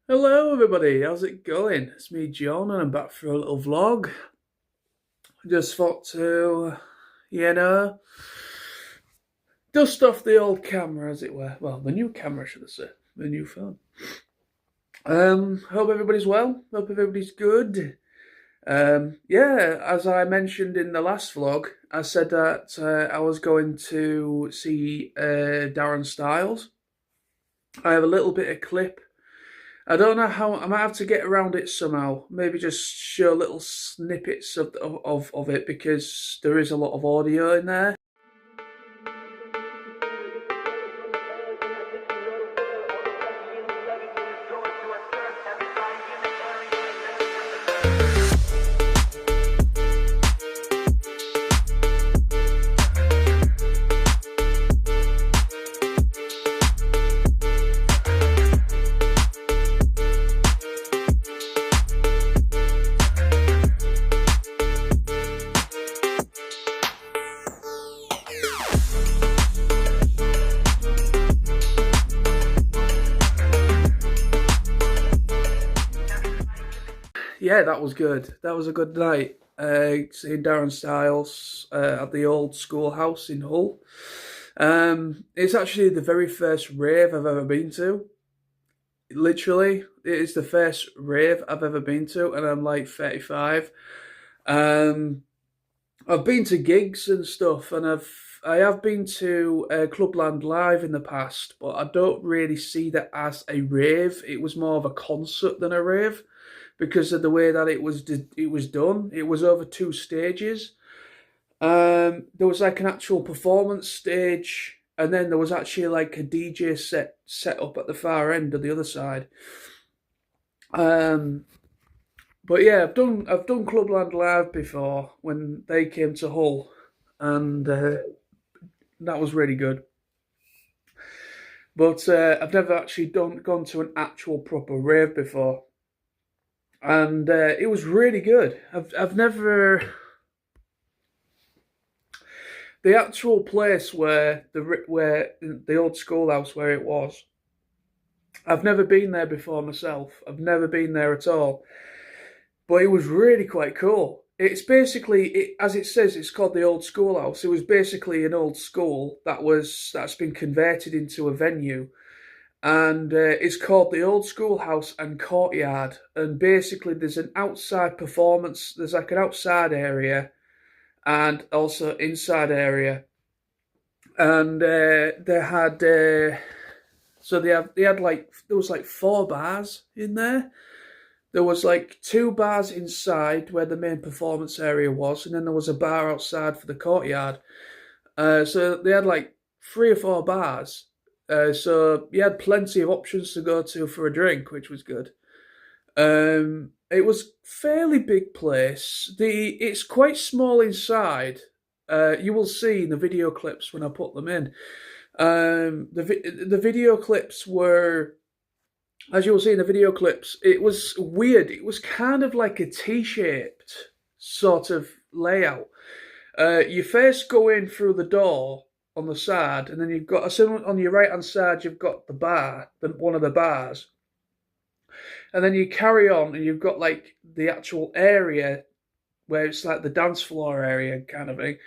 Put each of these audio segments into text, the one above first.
Hello everybody, how's it going? It's me John and I'm back for a little vlog. Just thought to, dust off the old camera as it were. Well, the new camera should I say, the new phone. Hope everybody's well, hope everybody's good. Yeah, as I mentioned in the last vlog, I said that I was going to see Darren Styles. I have a little bit of clip. I don't know how, I might have to get around it somehow. Maybe just show little snippets of it because there is a lot of audio in there. Yeah, that was good. That was a good night. Seeing Darren Styles at the old schoolhouse in Hull. It's actually the very first rave I've ever been to. Literally, it is the first rave I've ever been to, and I'm like 35. I've been to gigs and stuff, and I have been to Clubland Live in the past, but I don't really see that as a rave. It was more of a concert than a rave, because of the way that it was done. It was over 2 stages. There was like an actual performance stage, and then there was actually like a DJ set up at the far end of the other side. But yeah, I've done Clubland Live before when they came to Hull, and that was really good. But I've never actually gone to an actual proper rave before. And it was really good. I've never, the actual place where the old schoolhouse where it was, I've never been there before myself. I've never been there at all, but it was really quite cool. It's basically, as it says, it's called the old schoolhouse. It was basically an old school that's been converted into a venue. And it's called the Old Schoolhouse and Courtyard. And basically there's an outside performance, there's like an outside area and also inside area. And they had like, there was like 4 bars in there. There was like 2 bars inside where the main performance area was, and then there was a bar outside for the courtyard. So they had like 3 or 4 bars. So you had plenty of options to go to for a drink, which was good. It was fairly big place. It's quite small inside. You will see in the video clips when I put them in. The video clips were, as you will see in the video clips, it was weird. It was kind of like a T-shaped sort of layout. You first go in through the door on the side, and then you've got, on your right hand side, you've got the bar, one of the bars, and then you carry on, and you've got like the actual area where it's like the dance floor area kind of thing,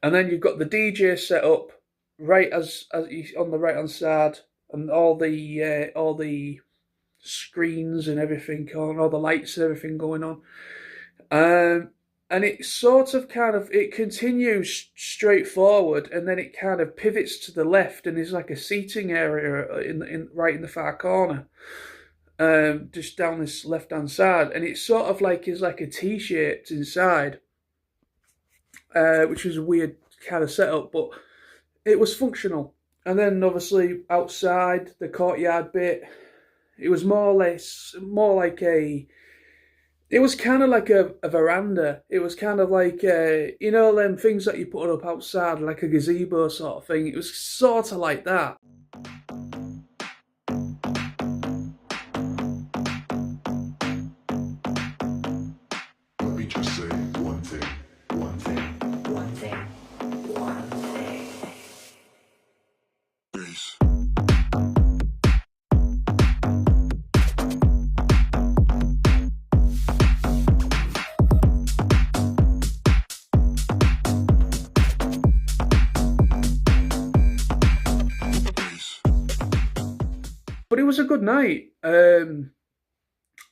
and then you've got the DJ set up right as on the right hand side, and all the screens and everything on, all the lights and everything going on. And it sort of it continues straight forward, and then it kind of pivots to the left, and there's like a seating area right in the far corner, just down this left hand side, and it sort of like is like a T-shaped inside, which was a weird kind of setup, but it was functional. And then obviously outside the courtyard bit, it was more like a. It was kind of like a veranda. It was kind of like, them things that you put up outside, like a gazebo sort of thing. It was sort of like that. Let me just say one thing. One thing. One thing. One thing. Bass. But it was a good night.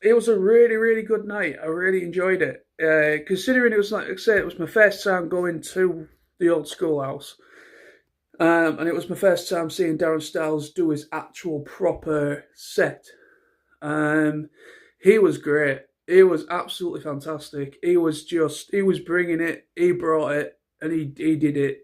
It was a really, really good night. I really enjoyed it. Considering it was, like I say, it was my first time going to the old schoolhouse. And it was my first time seeing Darren Styles do his actual proper set. Um, he was great. He was absolutely fantastic. He was bringing it. He brought it, and he did it.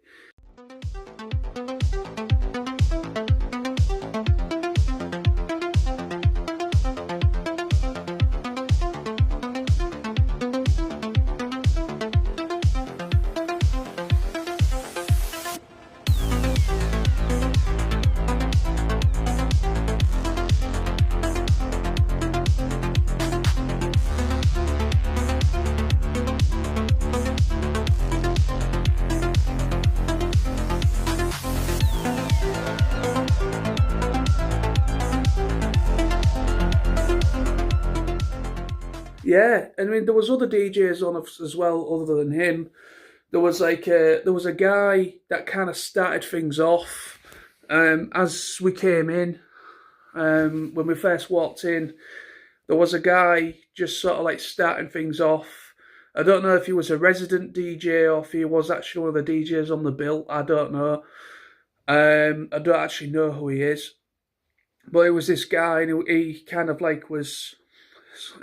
Yeah, I mean there was other DJs on as well other than him. There was a guy that kind of started things off as we came in. When we first walked in, there was a guy just sort of like starting things off. I don't know if he was a resident DJ or if he was actually one of the DJs on the bill. I don't know. I don't actually know who he is, but it was this guy, and he kind of like was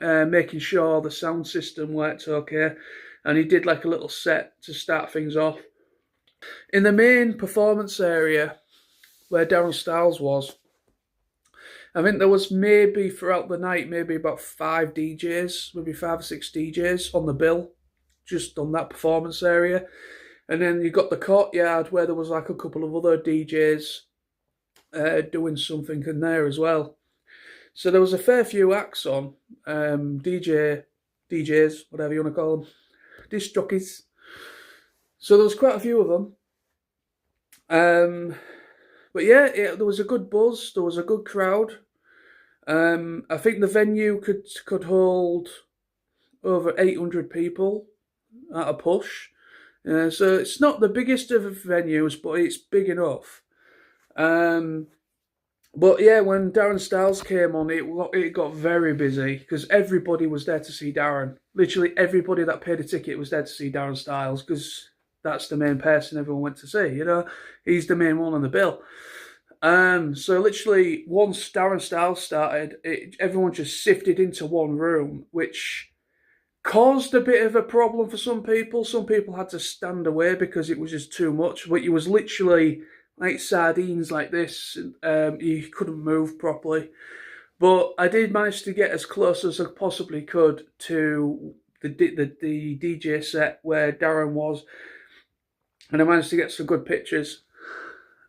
making sure the sound system worked okay, and he did like a little set to start things off. In the main performance area where Darren Styles was, I think there was maybe throughout the night, maybe about 5 DJs, maybe 5 or 6 DJs on the bill, just on that performance area. And then you got the courtyard where there was like a couple of other DJs doing something in there as well. So there was a fair few acts on, DJs, whatever you want to call them, disc jockeys. So there was quite a few of them. But yeah, there was a good buzz. There was a good crowd. I think the venue could hold over 800 people at a push. So it's not the biggest of venues, but it's big enough. But yeah, when Darren Styles came on, it got very busy because everybody was there to see Darren. Literally everybody that paid a ticket was there to see Darren Styles because that's the main person everyone went to see. You know, he's the main one on the bill. So literally once Darren Styles started, everyone just sifted into one room, which caused a bit of a problem for some people. Some people had to stand away because it was just too much. But it was literally like sardines like this. You couldn't move properly. But I did manage to get as close as I possibly could to the DJ set where Darren was. And I managed to get some good pictures.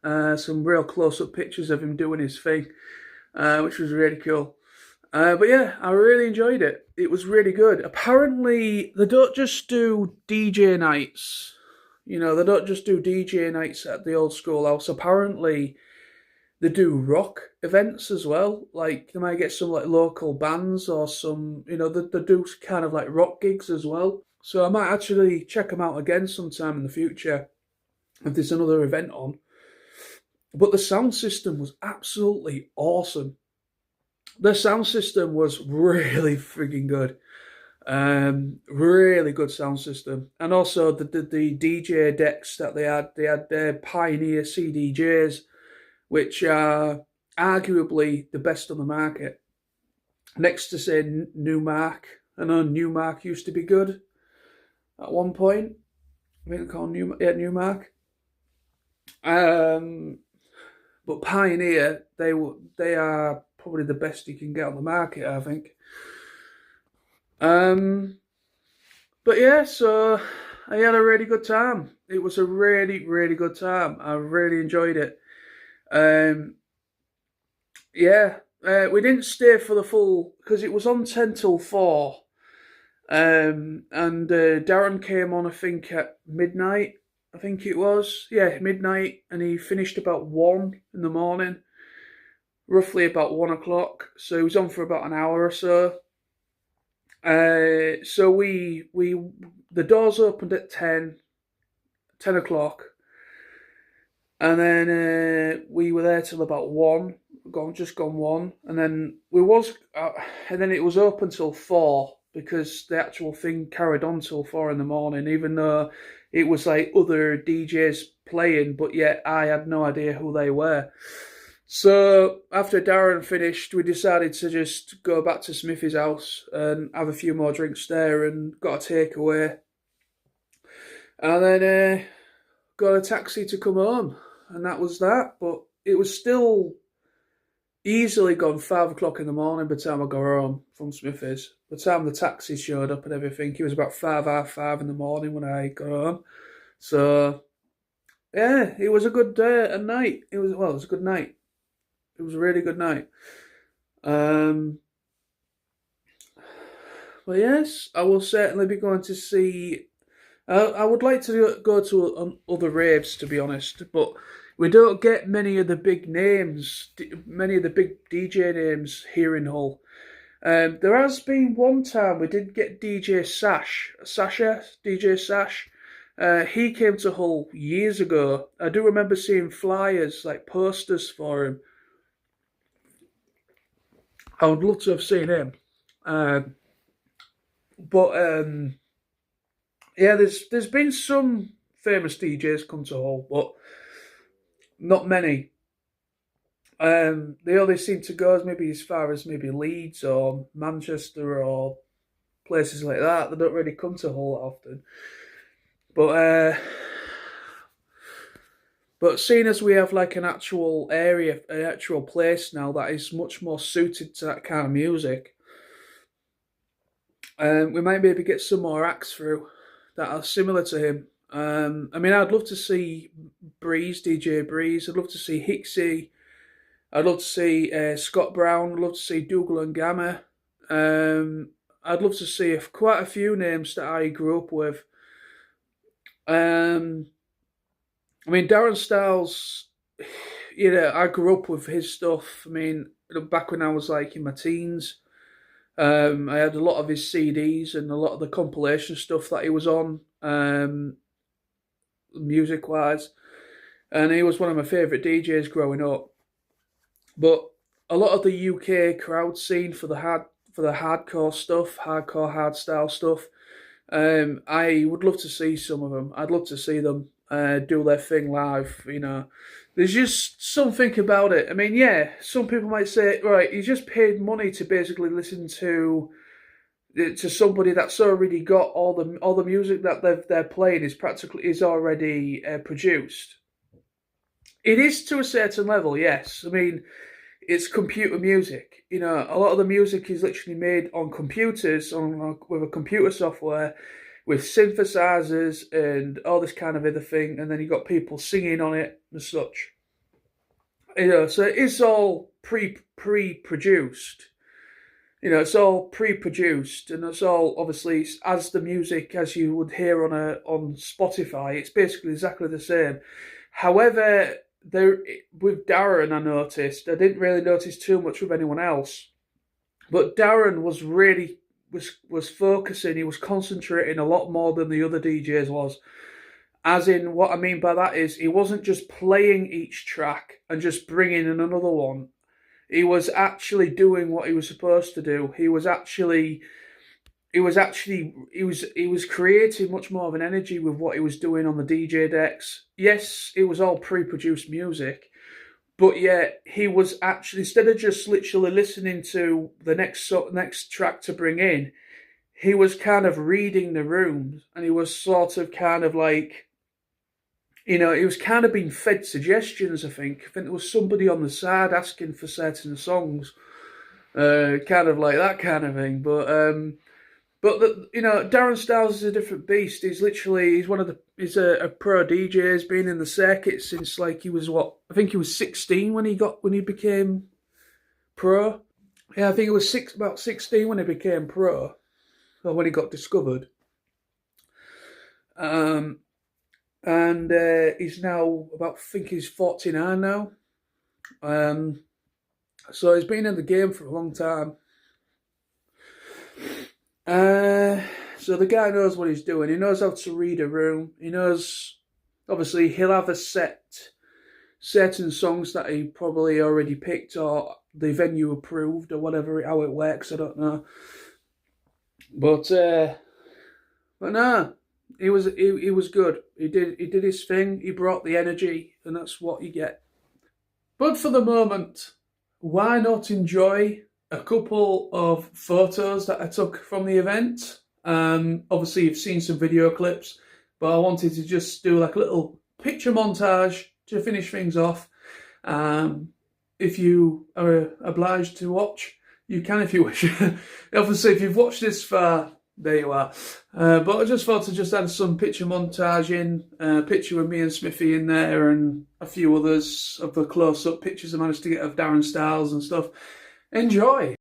Some real close-up pictures of him doing his thing, which was really cool. But yeah, I really enjoyed it. It was really good. Apparently, they don't just do DJ nights. You know, they don't just do DJ nights at the old schoolhouse. Apparently, they do rock events as well. Like, they might get some, like, local bands or some, you know, they do kind of, like, rock gigs as well. So I might actually check them out again sometime in the future if there's another event on. But the sound system was absolutely awesome. The sound system was really frigging good. Really good sound system. And also the DJ decks that they had their Pioneer CDJs, which are arguably the best on the market. Next to, say, Newmark. I know Newmark used to be good at one point. I think they call Newmark. But Pioneer, they are probably the best you can get on the market, I think. But yeah, so I had a really good time. It was a really, really good time. I really enjoyed it. Yeah, we didn't stay for the full, because it was on 10 till 4. And Darren came on, I think, at midnight. I think it was, yeah, midnight, and he finished about 1 in the morning, roughly about 1 o'clock. So he was on for about an hour or so. So we the doors opened at 10 o'clock, and then we were there till about 1, gone 1, and then and then it was open till 4 because the actual thing carried on till 4 in the morning, even though it was like other DJs playing, but yet I had no idea who they were. So after Darren finished, we decided to just go back to Smithy's house and have a few more drinks there, and got a takeaway, and then got a taxi to come home, and that was that. But it was still easily gone 5 o'clock in the morning by the time I got home from Smithy's. By the time the taxi showed up and everything, it was about 5:30 in the morning when I got home. So yeah, it was a good day and night. It was a good night. It was a really good night. But yes, I will certainly be going to see. I would like to go to other raves, to be honest, but we don't get many of the big names, many of the big DJ names here in Hull. There has been one time we did get DJ Sash. He came to Hull years ago. I do remember seeing flyers, like posters for him. I would love to have seen him. But yeah, there's been some famous DJs come to Hull, but not many. They only seem to go maybe as far as maybe Leeds or Manchester or places like that. They don't really come to Hull often. But seeing as we have like an actual area, an actual place now that is much more suited to that kind of music, we might maybe get some more acts through that are similar to him. I mean, I'd love to see DJ Breeze. I'd love to see Hixie. I'd love to see Scott Brown. I'd love to see Dougal and Gamma. I'd love to see quite a few names that I grew up with. I mean, Darren Styles, I grew up with his stuff. I mean, back when I was like in my teens, I had a lot of his CDs and a lot of the compilation stuff that he was on, music-wise. And he was one of my favourite DJs growing up. But a lot of the UK crowd scene for the hardcore stuff, hardcore hardstyle stuff, I would love to see some of them. I'd love to see them do their thing live. There's just something about it. I mean, yeah, some people might say, right, you just paid money to basically listen to somebody that's already got all the music that they're playing is already produced. It is to a certain level, yes. I mean, it's computer music. A lot of the music is literally made on computers, with a computer software, with synthesizers and all this kind of other thing, and then you got people singing on it and such. So it's all pre-produced. It's all pre-produced, and it's all obviously as the music as you would hear on Spotify. It's basically exactly the same. However, with Darren, I didn't really notice too much with anyone else, but Darren was really was focusing. He was concentrating a lot more than the other DJs was. As in, what I mean by that is he wasn't just playing each track and just bringing in another one. He was actually doing what he was supposed to do. He was creating much more of an energy with what he was doing on the DJ decks. Yes, it was all pre-produced music, but yet he was actually, instead of just literally listening to the next track to bring in, he was kind of reading the rooms, and he was sort of kind of like, he was kind of being fed suggestions. I think there was somebody on the side asking for certain songs, kind of like that kind of thing. But Darren Styles is a different beast. He's a pro DJ. He's been in the circuit since like he was I think he was 16 when he became pro. Yeah, I think it was about 16 when he became pro. or when he got discovered. And he's now about, I think he's 49 now. So he's been in the game for a long time. So the guy knows what he's doing. He knows how to read a room. He knows, obviously, he'll have a certain songs that he probably already picked or the venue approved or whatever, how it works, I don't know. But no, he was good. He did his thing. He brought the energy, and that's what you get. But for the moment, why not enjoy a couple of photos that I took from the event? Obviously, you've seen some video clips, but I wanted to just do like a little picture montage to finish things off. If you are obliged to watch, you can if you wish. Obviously, if you've watched this far, there you are. But I just thought to just add some picture montage in, a picture of me and Smithy in there, and a few others of the close-up pictures I managed to get of Darren Styles and stuff. Enjoy!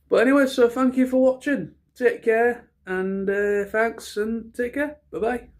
But anyway, so thank you for watching. Take care, and thanks, and take care. Bye-bye.